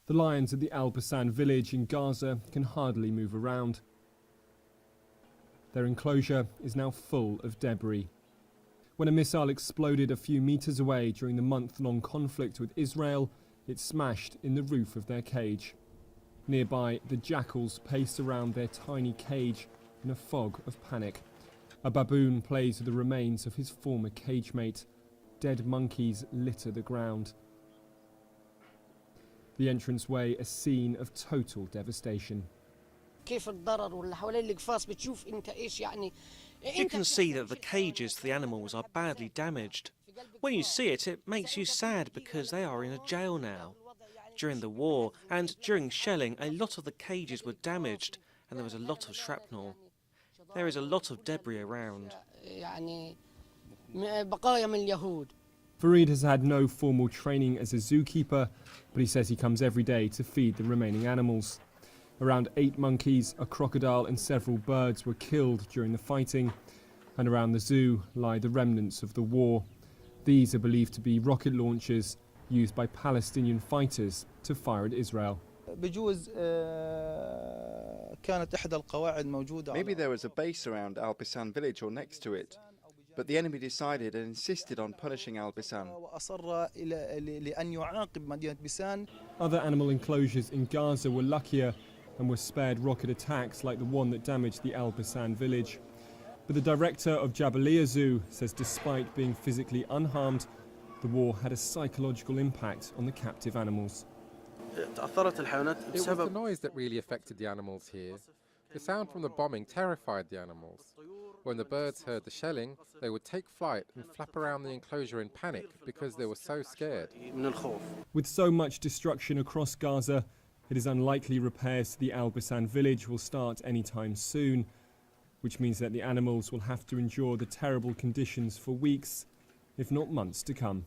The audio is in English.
The lions at the Al Basan village in Gaza can hardly move around. Their enclosure is now full of debris. When a missile exploded a few meters away during the month-long conflict with Israel, it smashed in the roof of their cage. Nearby, the jackals pace around their tiny cage in a fog of panic. A baboon plays with the remains of his former cage mate. Dead monkeys litter the ground. The entranceway a scene of total devastation. You can see that the cages for the animals are badly damaged. When you see it, it makes you sad because they are in a jail now. During the war and during shelling, a lot of the cages were damaged and there was a lot of shrapnel. There is a lot of debris around. Farid has had no formal training as a zookeeper, but he says he comes every day to feed the remaining animals. Around 8 monkeys, a crocodile and several birds were killed during the fighting, and around the zoo lie the remnants of the war. These are believed to be rocket launchers used by Palestinian fighters to fire at Israel. Maybe there was a base around Al Basan village or next to it, but the enemy decided and insisted on punishing Al Basan. Other animal enclosures in Gaza were luckier and were spared rocket attacks like the one that damaged the Al Basan village. But the director of Jabalia Zoo says despite being physically unharmed, the war had a psychological impact on the captive animals. It was the noise that really affected the animals here. The sound from the bombing terrified the animals. When the birds heard the shelling, they would take flight and flap around the enclosure in panic because they were so scared. With so much destruction across Gaza, it is unlikely repairs to the Al Basan village will start anytime soon, which means that the animals will have to endure the terrible conditions for weeks, if not months to come.